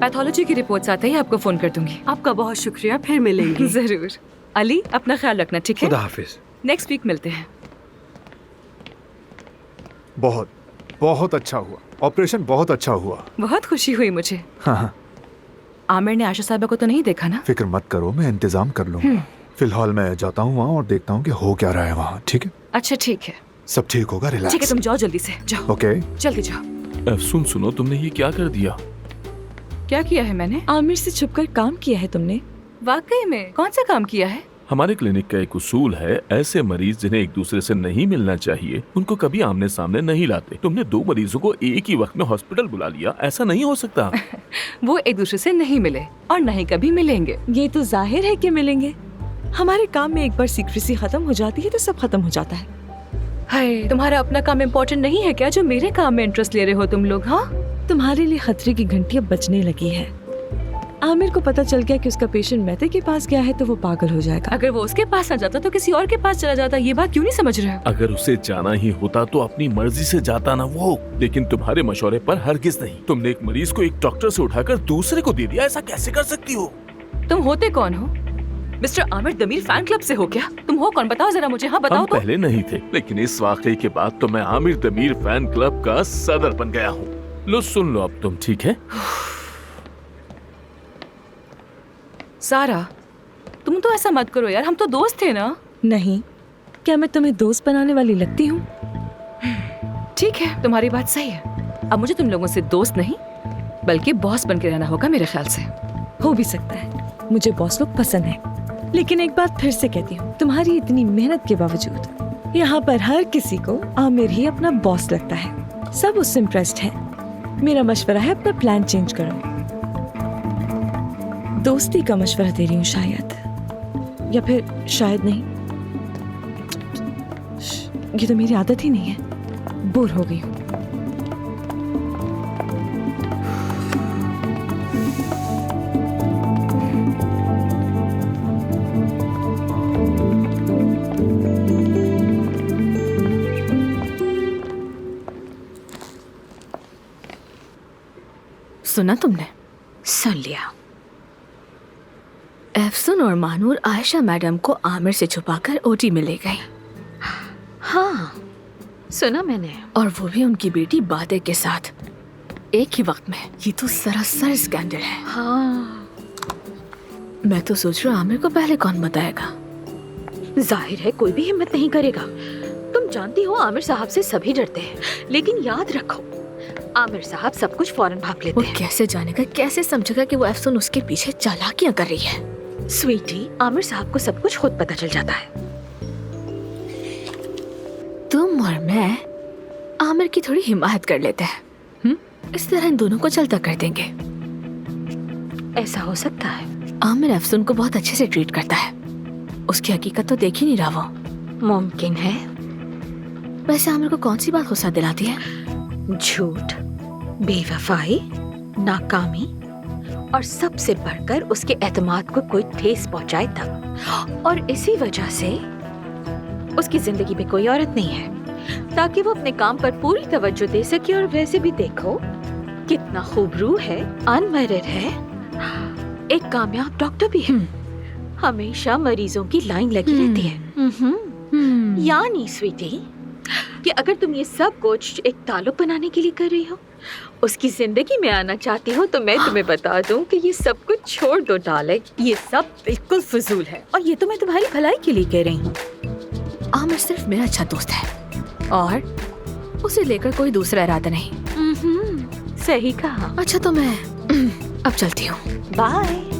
Pathology की reports आते ही आपको फोन कर दूंगी। आपका बहुत शुक्रिया, फिर मिलेंगे। जरूर। अली, अपना ख्याल रखना, ठीक है? खुदा हाफिज। नेक्स्ट वीक मिलते हैं। बहुत बहुत अच्छा हुआ, ऑपरेशन बहुत अच्छा हुआ। बहुत खुशी हुई मुझे। हाँ, आमिर ने आशा साहबा को तो नहीं देखा ना? फिक्र मत करो, मैं इंतजाम कर लूंगा। फिलहाल मैं जाता हूँ वहाँ और देखता हूँ कि हो क्या रहा है वहाँ। ठीक है? अच्छा ठीक है। सब ठीक होगा, रिलैक्स। ठीक है, तुम जाओ जल्दी से, जाओ। ओके, जल्दी जाओ। सुनो, तुमने ये क्या कर दिया? क्या किया है मैंने? आमिर से छुपकर काम किया है तुमने? वाकई में? कौन सा काम किया है? हमारे क्लिनिक का एक उसूल है, ऐसे मरीज जिन्हें एक दूसरे से नहीं मिलना चाहिए उनको कभी आमने सामने नहीं लाते। तुमने 2 मरीजों को एक ही वक्त में हॉस्पिटल बुला लिया, ऐसा नहीं हो सकता। वो एक दूसरे से नहीं मिले और नहीं कभी मिलेंगे। ये तो जाहिर है कि मिलेंगे। हमारे काम में एक बार सीक्रेसी खत्म हो जाती है तो सब खत्म हो जाता है। हाय, तुम्हारा अपना काम इम्पोर्टेंट नहीं है क्या जो मेरे काम में इंटरेस्ट ले रहे हो तुम लोग? हाँ, तुम्हारे लिए खतरे की घंटी अब बजने लगी है। आमिर को पता चल गया कि उसका पेशेंट मेहते के पास गया है तो वो पागल हो जाएगा। अगर वो उसके पास न जाता तो किसी और के पास चला जाता। ये बात क्यों नहीं समझ रहे हो? अगर उसे जाना ही होता तो अपनी मर्जी से जाता ना वो, लेकिन तुम्हारे मशवरे पर हरगिज नहीं। तुमने एक मरीज को एक डॉक्टर से उठाकर दूसरे को दे दिया, ऐसा कैसे कर सकती हो? तुम होते कौन हो? Mister Aamir Damir fan club से हो क्या? तुम हो कौन, बताओ जरा मुझे। हाँ बताओ। हम तो पहले नहीं थे, लेकिन इस वाकये के बाद तो मैं आमिर दमीर फैन क्लब का सदर बन गया हूँ। लो सुन लो अब तुम, ठीक है? सारा, तुम तो ऐसा मत करो यार, हम तो दोस्त थे ना। नहीं, क्या मैं तुम्हें दोस्त बनाने वाली लगती हूँ? ठीक है, तुम्हारी बात सही है। अब मुझे तुम लोगों से दोस्त नहीं बल्कि बॉस बन के रहना होगा मेरे ख्याल से। हो भी सकता है, मुझे बॉस लोग पसंद है। लेकिन एक बात फिर से कहती हूँ, तुम्हारी इतनी मेहनत के बावजूद यहाँ पर हर किसी को आमिर ही अपना बॉस लगता है। सब उससे इम्प्रेस्ड है। मेरा मशवरा है अपना प्लान चेंज करो। दोस्ती का मशवरा दे रही हूँ शायद, या फिर शायद नहीं। ये तो मेरी आदत ही नहीं है, बोर हो गई हूँ। सुना तुमने? सुन लिया। एफसन और मानूर आयशा मैडम को आमिर से छुपाकर ओटी में ले गई। हाँ, सुना मैंने। और वो भी उनकी बेटी बादे के साथ एक ही वक्त में। ये तो सरासर स्कैंडल है। हाँ, मैं तो सोच रहा हूँ आमिर को पहले कौन बताएगा। जाहिर है कोई भी हिम्मत नहीं करेगा। तुम जानती हो आमिर साहब से सभी डरते हैं, लेकिन याद रखो आमिर साहब सब कुछ फौरन भाप लेते वो हैं। कैसे जानेगा, कैसे समझेगा कि वो एफसन उसके पीछे चालाकियां कर रही है? स्वीटी, आमिर साहब को सब कुछ खुद पता चल जाता है। तुम और मैं आमिर की थोड़ी हिमायत कर लेते हैं। इस तरह इन दोनों को चलता कर देंगे। ऐसा हो सकता है। आमिर एफसन को बहुत अच्छे से ट्रीट करता है। उसकी हकीकत तो देख ही नहीं रहा वो। मुमकिन है। वैसे आमिर को कौन सी बात गुस्सा दिलाती है? झूठ, बेवफाई, नाकामी और सबसे बढ़कर उसके एतमाद को कोई ठेस पहुंचाए तब। और इसी वजह से उसकी जिंदगी में कोई औरत नहीं है ताकि वो अपने काम पर पूरी तवज्जो दे सके। और वैसे भी देखो कितना खूबरू है, अनमैरिड है, एक कामयाब डॉक्टर भी है। हमेशा मरीजों की लाइन लगी रहती है। यानी स्वीटी कि अगर तुम ये सब कुछ एक ताल्लुक बनाने के लिए कर रही हो, उसकी जिंदगी में आना चाहती हो, तो मैं तुम्हें बता दूं कि ये सब कुछ छोड़ दो डार्लिंग। ये सब बिल्कुल फजूल है और ये तो मैं तुम्हारी भलाई के लिए कह रही हूँ। आमिर सिर्फ मेरा अच्छा दोस्त है और उसे लेकर कोई दूसरा इरादा नहीं। सही कहा। अच्छा तो मैं अब चलती हूँ। बाय।